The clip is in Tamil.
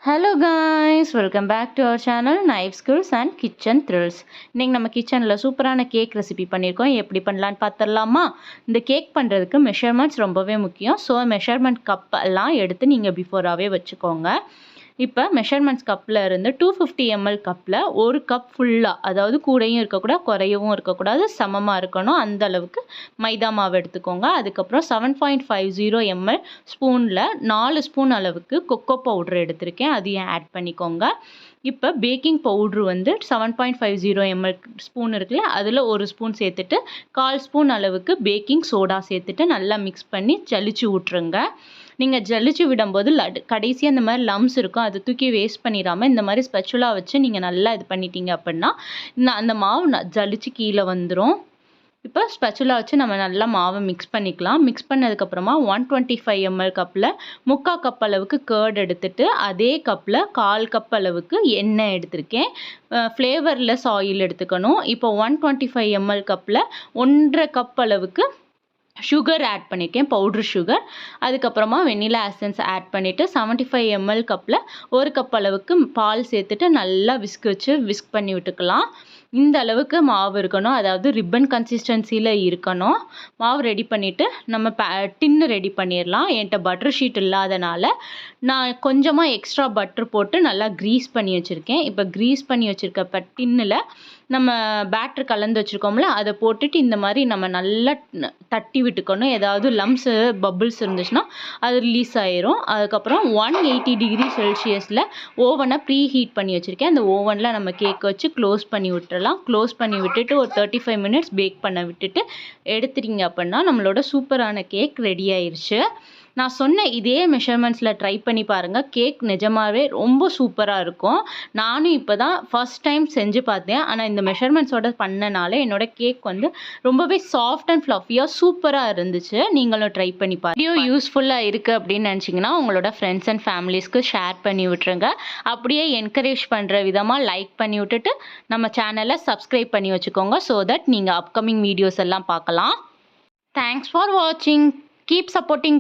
Hello guys, welcome back to our channel knife skills and kitchen thrills. இன்றைக்கி நம்ம கிச்சனில் சூப்பரான கேக் ரெசிபி பண்ணியிருக்கோம். எப்படி பண்ணலான்னு பார்த்துடலாமா? இந்த கேக் பண்ணுறதுக்கு மெஷர்மெண்ட்ஸ் ரொம்பவே முக்கியம். ஸோ மெஷர்மெண்ட் கப் எல்லாம் எடுத்து நீங்கள் பிஃபோராகவே வச்சுக்கோங்க. இப்போ மெஷர்மெண்ட்ஸ் கப்பில் இருந்து 250 ml கப்பில் ஒரு கப் ஃபுல்லாக, அதாவது கூடையும் இருக்கக்கூடாது குறையவும் இருக்கக்கூடாது, சமமாக இருக்கணும், அந்த அளவுக்கு மைதா மாவு எடுத்துக்கோங்க. அதுக்கப்புறம் 7.50 ml ஸ்பூனில் 4 ஸ்பூன் அளவுக்கு கொக்கோ பவுட்ரு எடுத்திருக்கேன், அதையும் ஆட் பண்ணிக்கோங்க. இப்போ பேக்கிங் பவுட்ரு வந்து 7.50 ml ஸ்பூன் இருக்குல்ல, அதில் ஒரு ஸ்பூன் சேர்த்துட்டு 1/4 ஸ்பூன் அளவுக்கு பேக்கிங் சோடா சேர்த்துட்டு நல்லா மிக்ஸ் பண்ணி ஜலிச்சு விட்ருங்க. நீங்கள் ஜலிச்சு விடும்போது கடைசியாக இந்த மாதிரி லம்ஸ் இருக்கும், அதை தூக்கி வேஸ்ட் பண்ணிடாமல் இந்த மாதிரி ஸ்பெச்சுலா வச்சு நீங்கள் நல்லா இது பண்ணிட்டீங்க அப்படின்னா அந்த மாவு ஜலிச்சு கீழே வந்துடும். இப்போ ஸ்பெச்சுலா வச்சு நம்ம நல்லா மாவை மிக்ஸ் பண்ணிக்கலாம். மிக்ஸ் பண்ணதுக்கப்புறமா 125 ml கப்பில் 3/4 கப் அளவுக்கு கர்ட் எடுத்துட்டு அதே கப்பில் 1/4 கப் அளவுக்கு எண்ணெய் எடுத்திருக்கேன். ஃப்ளேவர்லெஸ் ஆயில் எடுத்துக்கணும். இப்போ 125 ml கப்பில் 1.5 கப் அளவுக்கு சுகர் ஆட் பண்ணியிருக்கேன், பவுட்ரு சுகர். அதுக்கப்புறமா வெண்ணிலா எசன்ஸ் ஆட் பண்ணிவிட்டு 75 ml கப்பில் 1 கப் அளவுக்கு பால் சேர்த்துட்டு நல்லா விஸ்க் பண்ணி விட்டுக்கலாம். இந்த அளவுக்கு மாவு இருக்கணும், அதாவது ரிப்பன் கன்சிஸ்டன்சியில் இருக்கணும். மாவு ரெடி பண்ணிவிட்டு நம்ம டின்னு ரெடி பண்ணிடலாம். என்கிட்ட பட்டர் ஷீட் இல்லாதனால நான் கொஞ்சமாக எக்ஸ்ட்ரா பட்டர் போட்டு நல்லா க்ரீஸ் பண்ணி வச்சுருக்கேன். இப்போ க்ரீஸ் பண்ணி வச்சுருக்க டின்னில் நம்ம பேட்ரு கலந்து வச்சுருக்கோம்ல, அதை போட்டுட்டு இந்த மாதிரி நம்ம நல்லா தட்டி விட்டுக்கணும். ஏதாவது லம்ஸு பபுள்ஸ் இருந்துச்சுன்னா அது ரிலீஸ் ஆயிரும். அதுக்கப்புறம் 180 டிகிரி செல்சியஸில் ஓவனை ப்ரீ ஹீட் பண்ணி வச்சுருக்கேன். அந்த ஓவனில் நம்ம கேக் வச்சு க்ளோஸ் பண்ணி விட்டுறலாம். க்ளோஸ் பண்ணி விட்டுட்டு ஒரு 35 மினிட்ஸ் பேக் பண்ண விட்டுட்டு எடுத்துட்டீங்க அப்படின்னா நம்மளோட சூப்பரான கேக் ரெடி ஆயிடுச்சு. நான் சொன்ன இதே மெஷர்மெண்ட்ஸில் ட்ரை பண்ணி பாருங்கள். கேக் நிஜமாகவே ரொம்ப சூப்பராக இருக்கும். நானும் இப்போ தான் ஃபர்ஸ்ட் டைம் செஞ்சு பார்த்தேன். ஆனால் இந்த மெஷர்மெண்ட்ஸோட பண்ணனால என்னோடய கேக் வந்து ரொம்பவே சாஃப்ட் அண்ட் ஃப்ளஃபியாக சூப்பராக இருந்துச்சு. நீங்களும் ட்ரை பண்ணி பாருங்கள். வீடியோ யூஸ்ஃபுல்லாக இருக்குது அப்படின்னு நினச்சிங்கன்னா உங்களோட ஃப்ரெண்ட்ஸ் அண்ட் ஃபேமிலிஸ்க்கு ஷேர் பண்ணி விட்டுருங்க. அப்படியே என்கரேஜ் பண்ணுற விதமாக லைக் பண்ணி விட்டுட்டு நம்ம சேனலை சப்ஸ்கிரைப் பண்ணி வச்சுக்கோங்க. ஸோ தட் நீங்கள் அப்கமிங் வீடியோஸ் எல்லாம் பார்க்கலாம். தேங்க்ஸ் ஃபார் வாட்சிங். Keep supporting.